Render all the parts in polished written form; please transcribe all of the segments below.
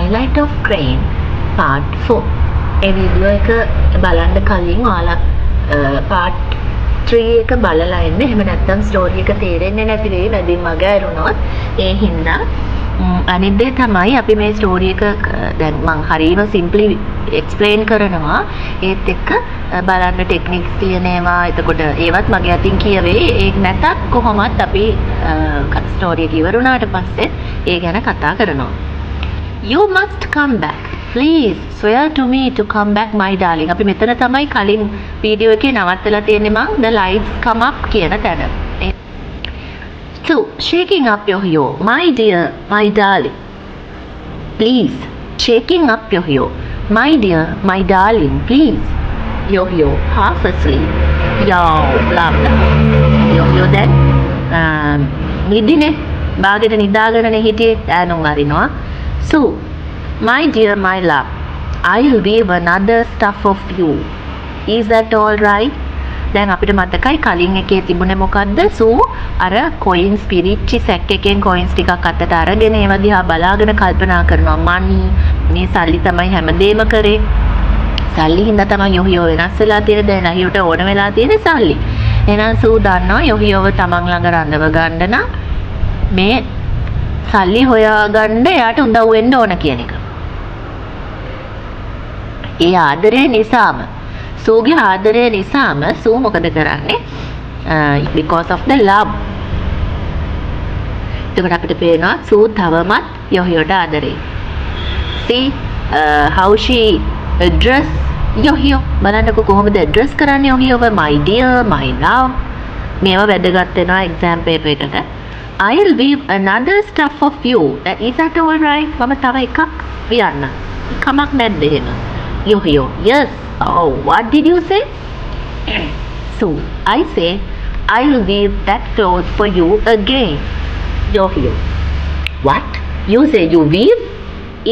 Twilight of Crane part 4. A video එක බලන්න කලින් ඔයාලා part 3 එක බලලා ඉන්න. එහෙම නැත්නම් ස්ටෝරි එක තේරෙන්නේ නැති වෙයි වැඩිම මග ඇරුණොත්. ඒ හින්දා අනිත් දේ තමයි අපි මේ ස්ටෝරි එක දැන් මම හරියම සිම්පලි එක්ස්ප්ලেইন කරනවා. ඒත් එක්ක බලන්න ටෙක්නික්ස් තියෙනවා. එතකොට ඒවත් මගේ අතින් කියවේ. ඒක නැතත් කොහොමත් අපි ස්ටෝරි එක ඉවර වුණාට පස්සේ ඒ ගැන කතා කරනවා. You must come back. Please swear to me to come back my darling. අපි මෙතන තමයි කලින් වීඩියෝ එකේ නවත්තලා තියෙන්නේ මං the lights come up කියන තැන. So, shaking up your yo, my dear, my darling. Please, shaking up your yo, my dear, my darling, please. Yo, half asleep. Yo, blah blah. Yo then, නිදිනේ බාගෙට නිදාගෙනනේ හිටියේ ඈනුම් අරිනවා. So, my dear, my love, I'll weave another stuff of you. Is that all right? දැන් අපිට මතකයි කලින් එකේ තිබුණේ මොකද්ද? සූ අර කොයින්ස් පිරිච්චි සැක් එකෙන් කොයින්ස් ටිකක් අතට අරගෙන ඒවා දිහා බලාගෙන කල්පනා කරනවා මනි මේ සල්ලි තමයි හැමදේම කරේ. සල්ලි හින්දා තමයි යොහියෝ වෙනස් වෙලා තියෙන්නේ. දැන් අහියට ඕන වෙලා තියෙන්නේ සල්ලි. එහෙනම් සූ දන්නවා යොහියෝව තමන් ළඟ රඳව ගන්න නම් මේ සල්ලි හොයාගන්න එයාට උදව් වෙන්න ඕන කියන එක. ඒ ආදරේ නිසාම සූගේ ආදරය නිසාම සූ මොකද කරන්නේ? Because of the love. එතකොට අපිට පේනවා සූ තවමත් යොහියට ආදරේ. See how she address යොහියෝ. බලන්නකො කොහොමද address කරන්නේ යොහියෝව my dear, my love. මේවා වැදගත් වෙනවා exam paper එකට. I'll weave another stuff of you. Is that all right? මම තව එකක් වියන්න. කමක් නැද්ද එහෙම? යොහියෝ. Yes. Oh, what did you say? So, I say, I'll weave that cloth for you again. Yohio. What? You say you weave?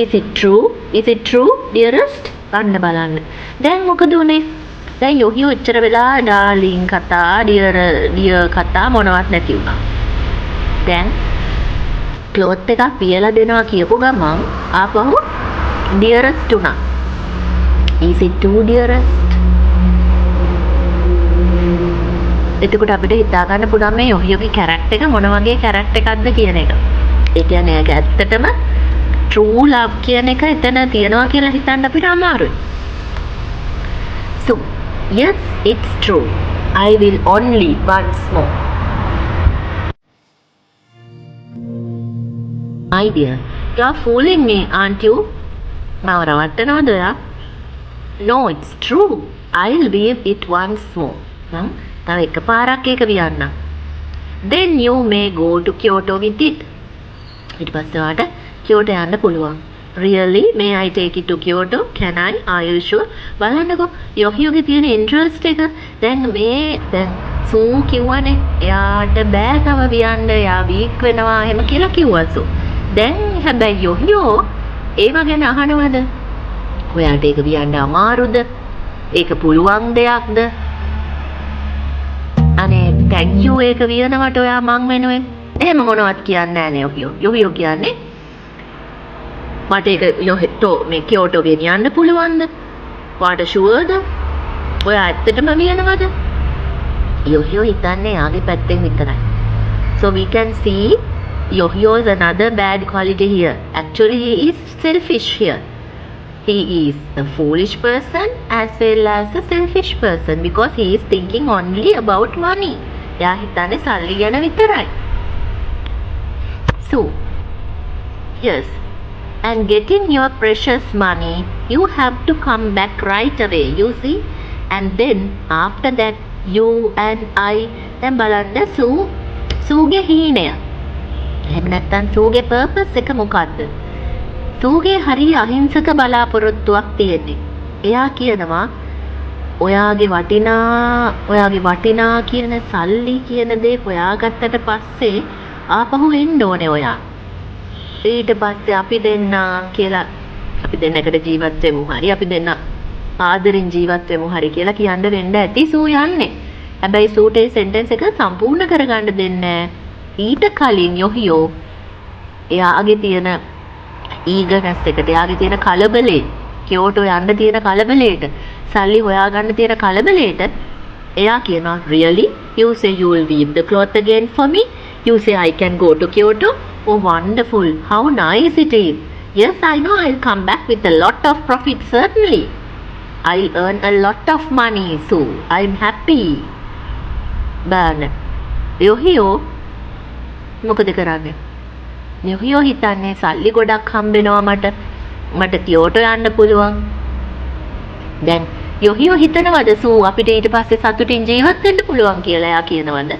Is it true? Is it true, dearest? ගන්න බලන්න. දැන් මොකද උනේ? දැන් යොහියෝ එච්චර වෙලා ඩාර්ලින් කතා, ඩියර් කතා මොනවත් නැති වුණා. දැන් ක්ලොත් එකක් පියලා දෙනවා කියපු ගමන් ආපහු dearest උනා. Is it true, dearest? එතකොට අපිට හිතා ගන්න පුළුවන් මේ යොහියෝගේ කැරක්ටර් එක මොන වගේ කැරක්ටර් එකක්ද කියන එක. ඒ කියන්නේ ඒක ඇත්තටම true love කියන එක එතන තියනවා කියලා හිතන්න අපිට අමාරුයි. So, yes, it's true. I will only once more. My dear, you are fooling me, aren't you? මාව රවට්ටනවද ඔයා? No, it's true. I'll weave it once more. තව එකපාරක් ඒක වියන්න. Then you may go to Kyoto with it. ඊට පස්සේ ඔයාට Kyoto යන්න පුළුවන්. Really? May I take it to Kyoto? Can I? Are you sure? බලන්නකෝ යොහියෝගේ තියෙන interest එක. දැන් සූ කිව්වනේ එයාට බෑ තව වියන්න. එයා weak වෙනවා එහෙම කියලා කිව්වා සූ. දැන් හැබැයි යොහියෝ ඒව ගැන අහනවද? ඔයාට ඒක වියන්න අමාරුද? ඒක පුළුවන් දෙයක්ද? අනේ thank you ඒක වියනවට ඔයා මං වෙනුවෙන්. එහෙම මොනවත් කියන්නේ නැහැ නේ යොහියෝ කියන්නේ. මට ඒක මේ කියෝටෝ ගෙනියන්න පුළුවන්ද? ඔයාට ෂුවර්ද? ඔයා ඇත්තටම වියනවද? යොහියෝ හිතන්නේ යාගේ පැත්තෙන් විතරයි. So we can see Yohio is another bad quality here. Actually he is selfish here. He is a foolish person as well as a selfish person because he is thinking only about money. එයා හිතන්නේ සල්ලි ගැන විතරයි. So, yes, and getting your precious money, you have to come back right away, you see. And then after that, you and I, then බලන්න සූගේ හීනය. එහෙම නැත්නම් සූගේ purpose එක මොකද්ද? සූගේ හරි අහිංසක බලාපොරොත්තුවක් තියෙන්නේ. එයා කියනවා ඔයාගේ වටිනා කියන සල්ලි කියන දේ හොයාගත්තට පස්සේ ආපහු එන්න ඕනේ ඔයා. ඊට පස්සේ අපි දෙන්න කියලා අපි දෙන්නකට ජීවත් වෙමු හරි අපි දෙන්න ආදරෙන් ජීවත් වෙමු හරි කියලා කියන්න වෙන්න ඇති සූ යන්නේ. හැබැයි සූට ඒ සෙන්ටෙන්ස් එක සම්පූර්ණ කරගන්න දෙන්නේ ඊට කලින් යොහියෝ එයාගේ තියෙන ඊගර්නස් එකට එයාගේ තියෙන කලබලේ කියෝටෝ යන්න තියෙන කලබලේට සල්ලි හොයාගන්න තියෙන කලබලේට එයා කියනවා really you say you will weave the cloth again for me, you say I can go to Kyoto, oh wonderful, how nice it is, yes I know I'll come back with a lot of profit, certainly I'll earn a lot of money, so I'm happy. බාන යොහියෝ මොකද කරන්නේ? යොහියෝ හිතන්නේ සල්ලි ගොඩක් හම්බෙනවා මට කියෝටෝ යන්න පුළුවන්. දැන් යොහියෝ හිතනවද සූ අපිට ඊට පස්සේ සතුටින් ජීවත් වෙන්න පුළුවන් කියලා? එයා කියනවද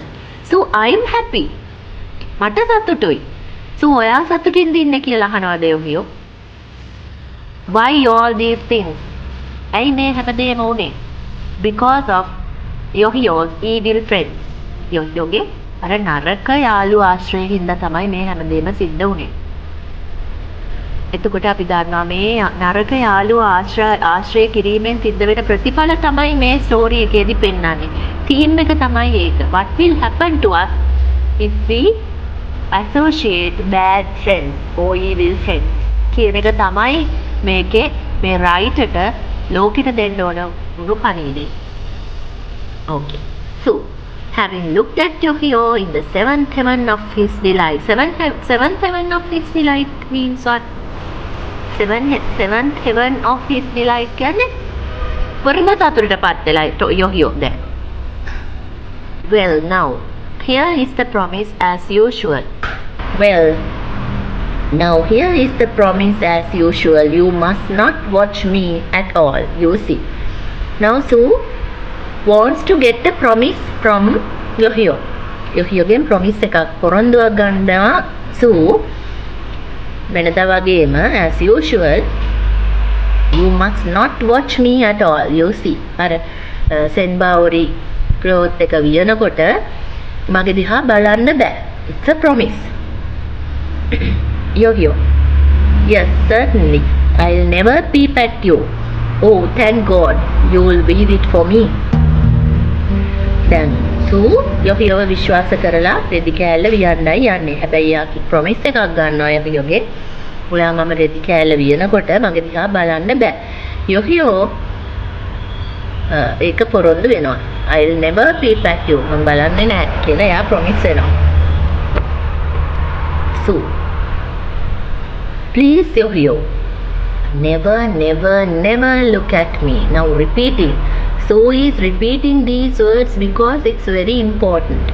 සූ I'm happy, මට සතුටුයි. සූ ඔයා සතුටින්ද ඉන්නේ කියලා අහනවද යොහියෝ? why all these things? ඇයි මේ හැමදේම උනේ? because of යොහියෝ's evil friends. යොහියෝගේ අර නරක යාළු ආශ්‍රයෙන් හින්දා තමයි මේ හැමදේම සිද්ධ වුනේ. එතකොට අපි දන්නවා මේ නරක යාළුව ආශ්‍රය කිරීමෙන් සිද්ධ වෙන ප්‍රතිඵල තමයි මේ ස්ටෝරි එකේදී පෙන්වන්නේ. තීම් එක තමයි ඒක. What will happen to us if we associate bad friends or evil friends? කියන එක තමයි මේකේ මේ රයිටර්ට ලෝකෙට දෙන්න ඕන උරුපණීදී. Okay. So, having looked at Yohio in the seventh heaven of his delight. Seventh heaven of his delight means what? Seventh heaven of his delight කියන්නේ වරම සතුටටපත් වෙලා යොහියෝ දැන්. Well now, here is the promise as usual. Well, now here is the promise as usual. You must not watch me at all, you see. Now Sue wants to get the promise from Yohio. යොහියෝගෙන් promise එකක් පොරොන්දුවක් ගන්නවා Sue. වෙනදා වගේම as usual you must not watch me at all, you see. අර සෙන්බාවරි cloth එක වියනකොට මගේ දිහා බලන්න බෑ. It's a promise. Yohio, yes certainly I'll never peep at you. Oh thank God you will weave it for me. දැන් සූ යොහියෝව විශ්වාස කරලා රෙදි කෑල්ල වියන්නයි යන්නේ. හැබැයි යාකි ප්‍රොමිස් එකක් ගන්නවා යොහියෝගෙන්. ඔයා මම රෙදි කෑල්ල වියනකොට මගේ දිහා බලන්න බෑ. යොහියෝ ඒක පොරොන්දු වෙනවා. I'll never peep at you. මම බලන්නේ නෑ කියලා එයා ප්‍රොමිස් වෙනවා. සූ please Yohio, never look at me. Now repeating. So he is repeating these words because it's very important.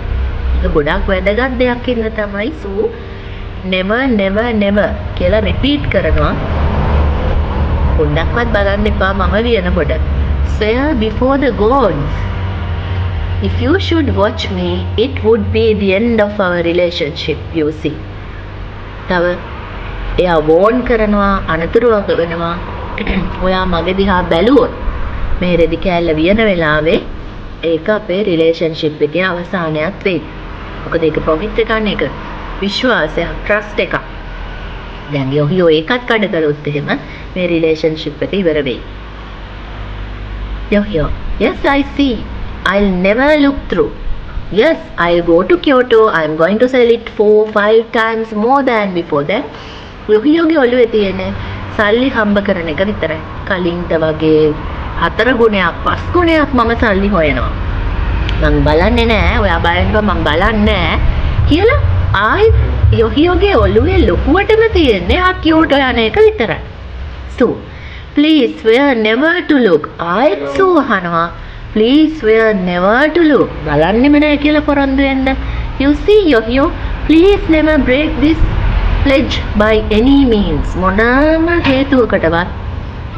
ගොඩක් වැදගත් දෙයක් ඉන්න තමයි සූ never කියලා repeat කරනවා. පොඩ්ඩක්වත් බලන්න එපා මම වියනකොට. Swear before the gods. If you should watch me, it would be the end of our relationship, you see. තව එයා වෝන් කරනවා අනතුරුවක් වෙනවා. ඔයා මගේ දිහා බැලුවොත් මේ රෙදි කෑල්ල වියන වෙලාවේ ඒක අපේ රිලේෂන්ෂිප් එකේ අවසානයක් වෙයි. මොකද ඒක ප්‍රොමිස් එකක් නේ, ඒක විශ්වාසයක්, ට්‍රස්ට් එකක්. දැන් යොහියෝ ඒකත් කඩ කළොත් එහෙම මේ රිලේෂන්ෂිප් එක ඉවර වෙයි. යොහියෝ, yes I see. I'll never look through. Yes, I'll go to Kyoto. I'm going to sell it 4-5 times more than before that. යොහියෝගේ ඔළුවේ තියෙන සල්ලි හම්බ කරන එක විතරයි. කලින්ට වගේ 4 ගුණයක් 5 ගුණයක් මම සල්ලි හොයනවා. මම බලන්නේ නෑ, ඔයා බලන්න මම බලන්නේ නෑ කියලා ආයි යොහියෝගේ ඔළුවේ ලොකුවටම තියෙන්නේ ආ කියෝටෝ යන එක විතරයි. So, please swear never to look. ආයෙත් සූ අහනවා. Please swear never to look. බලන්නෙම නෑ කියලා පොරොන්දු වෙන්න. You see Yohio, please never break this pledge by any means. මොනම හේතුවකටවත්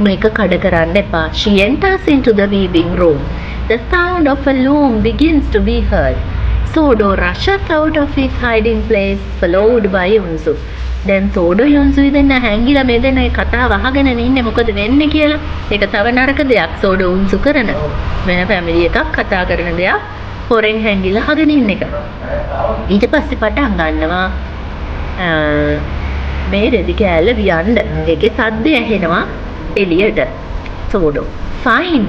මේක කඩ කරන්න එපා. She enters into the weaving room. The sound of a loom begins to be heard. Sodo rushes out of his hiding place, followed by Yunsu. දැන් සෝඩෝ යොන්සුයි දෙන්න හැංගිලා මේ දෙන කතාව අහගෙන ඉන්නේ මොකද වෙන්නේ කියලා. ඒක තව නරක දෙයක්. සෝඩෝ උන්සු කරන වෙන ෆැමිලි එකක් කතා කරන දෙයක් හොරෙන් හැංගිලා අහගෙන ඉන්න එක. ඊට පස්සේ පටන් ගන්නවා මේ රෙදි කෑල්ල වියන්න. ඒකේ සද්ද ඇහෙනවා එළියට. සෝඩෝ fine,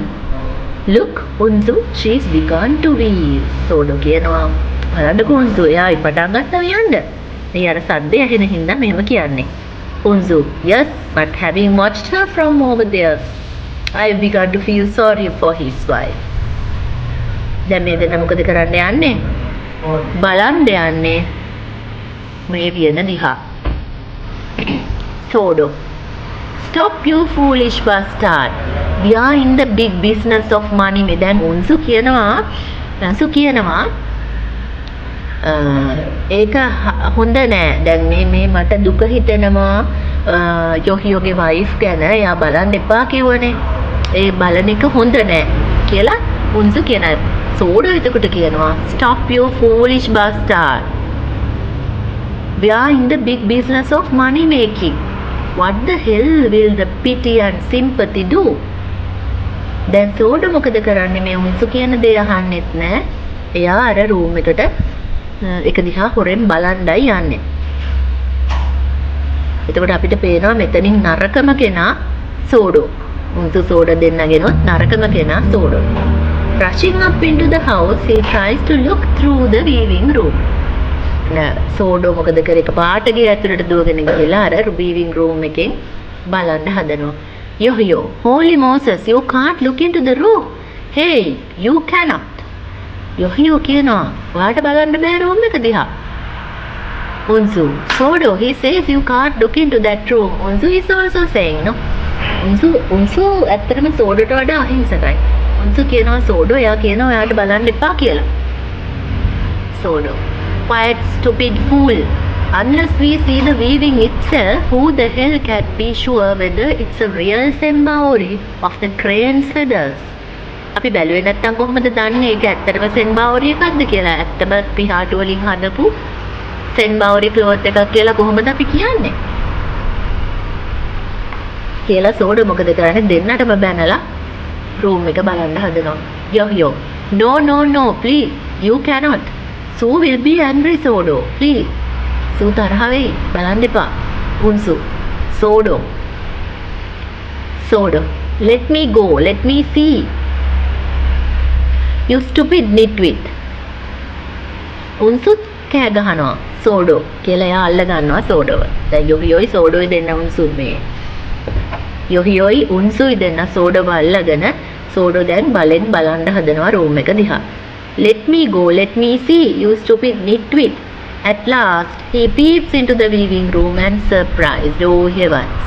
look Unsu, she's begun to weave. සෝඩෝ කියනවා බලන්නකෝ උන්සු එයා පටන් ගත්තා වියන්න. මේ අර සද්ද ඇහෙන හින්දා මෙහෙම කියන්නේ. Unzu, yes, but having watched her from over there, I began to feel sorry for his wife. දැන් මේ දෙන්න මොකද කරන්න යන්නේ? බලන්න යන්නේ මේ වියන දිහා. Sodo, stop you foolish bastard. We are in the big business of money. මේ දැන් උන්සු කියනවා ඒක හොඳ නෑ. දැන් මේ මට දුක හිතෙනවා යොහියෝගේ වයිෆ් ගැන. එයා බලන්න එපා කිව්වනේ. ඒ බලන එක හොඳ නෑ කියලා උන්සු කියනවා. සෝඩෝ එතකොට කියනවා stop your foolish bastard. We are in the big business of money making. What the hell will the pity and sympathy do? දැන් සෝඩෝ මොකද කරන්නේ? මේ උන්සු කියන දේ අහන්නෙත් නෑ. එයා අර රූම් එකට එක දිහා හොරෙන් බලන්නයි යන්නේ. එතකොට අපිට පේනවා මෙතනින් නරකම කෙනා සෝඩෝ. උන්සු සෝඩා දෙන්නගෙනොත් නරකම කෙනා සෝඩෝ. Rushing up into the house, he tries to look through the weaving room. සෝඩෝ මොකද කරේ? පාට ගේ ඇතුළට දුවගෙන ගිහලා අර weaving room එකෙන් බලන්න හදනවා. Yo, holy Moses, you can't look into the room. Hey, you cannot. Yo කියනවා ඔයාට බලන්න බෑ room එක දිහා. Unzu, Sodo, he says you can't look into that room. Unzu is also saying, no. Unzu ඇත්තටම සෝඩෝට වඩා අහිංසකයි. උන්සු කියනවා සෝඩෝ එයා කියනවා එයාට බලන්න එපා කියලා. Sodo, quiet stupid fool. Unless we see the weaving itself, who the hell can be sure whether it's a real senbaori of the crane's feathers? අපි බැලුවේ නැත්තම් කොහොමද දන්නේ ඒක ඇත්තටම සෙන්බාවරි එකක්ද කියලා? ඇත්තම පිහාටු වලින් හදපු සෙන්බාවරි ක්ලොත් එකක් කියලා කොහොමද අපි කියන්නේ? කියලා සෝඩෝ මොකද කරන්නේ? දෙන්නටම බැනලා room එක බලන්න හදනවා. Yo, no, please, you cannot. Sue will be angry, Sodo, please. Sue තරහ වෙයි. බලන්න එපා. උන්සු. Sodo, let me go, let me see. You stupid nitwit. උන්සු කෑ ගහනවා. සෝඩෝ කියලා එයා අල්ල ගන්නවා සෝඩෝව. දැන් යොහියෝයි සෝඩෝයි දෙන්න උන්සු මේ. යොහියෝයි උන්සුයි දෙන්න සෝඩෝව අල්ලගෙන සෝඩෝ දැන් බලෙන් බලන්න හදනවා රූම් එක දිහා. Let me go, let me see, you stupid nitwit. At last, he peeps into the weaving room and surprised, oh heavens.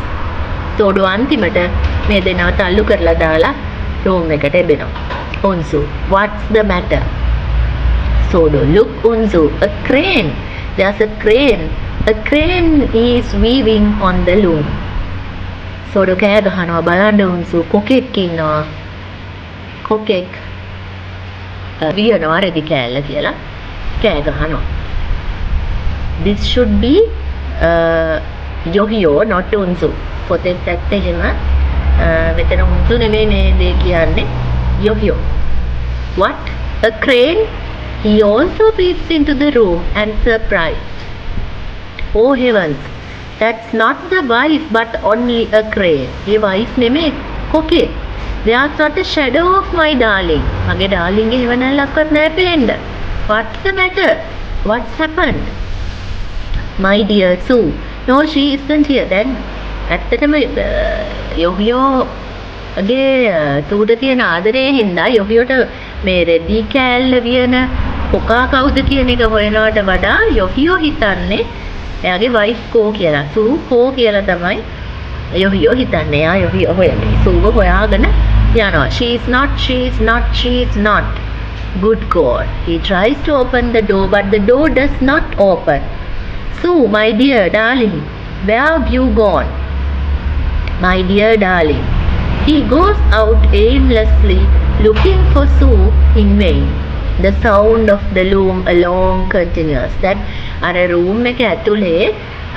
සෝඩෝ අන්තිමට මේ දෙන්නව තල්ලු කරලා දාලා රූම් එකට එබෙනවා. Unzu, what's the matter? Sodo, look Unzu, a crane. There's a crane. A crane is weaving on the loom. Sodo කෑ ගහනවා බලන්න උන්සු කොකෙක් ඉන්නවා. කොකෙක් වියනවා රෙදි කෑල්ල කියලා කෑ ගහනවා. This should be Yohio, not Unzu. පොතෙත් ඇත්ත එහෙම මෙතන උන්සු නෙමෙයි මේ දේ කියන්නේ. Yohio. What? A crane? He also peeps into the room and surprised. Oh heavens, that's not the wife but only a crane. The wife නෙමෙයි කොකේ. There's not a shadow of my darling. මගේ darling ගේ හේවණල්ලක්වත් නැහැ පේන්න. What's the matter? What's happened? My dear Sue. No, she isn't here. Then ඇත්තටම යොහියෝගේ තූට තියෙන ආදරේ හින්දා යොහියෝට මේ රෙදි කෑල්ල වියන කොකා කවුද කියන එක හොයනවට වඩා යොහියෝ හිතන්නේ එයාගේ වයිෆ් කෝ කියලා. සූ කෝ කියලා තමයි යොහියෝ හිතන්නේ. එයා යොහියෝ හොයන්නේ. සූව හොයාගෙන යනවා. She is not. Good God. He tries to open the door but the door does not open. Sue, my dear darling, where have you gone? My dear darling. He goes out aimlessly looking for Sue in vain. The sound of the loom along continues. That අර room එක ඇතුලේ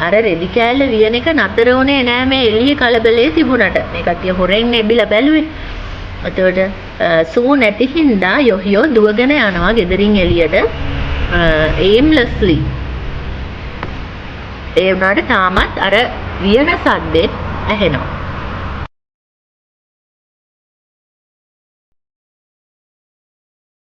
අර රෙදි කෑල්ල වියන එක නතර වුණේ නෑ මේ එළිය කලබලේ තිබුණට. මේ කට්ටිය හොරෙන් එබිලා බැලුවේ. එතකොට සූ නැති හින්දා යොහියෝ දුවගෙන යනවා ගෙදරින් එළියට aimlessly. ඒ වුණාට තාමත් අර වියන සද්දෙත් ඇහෙනවා.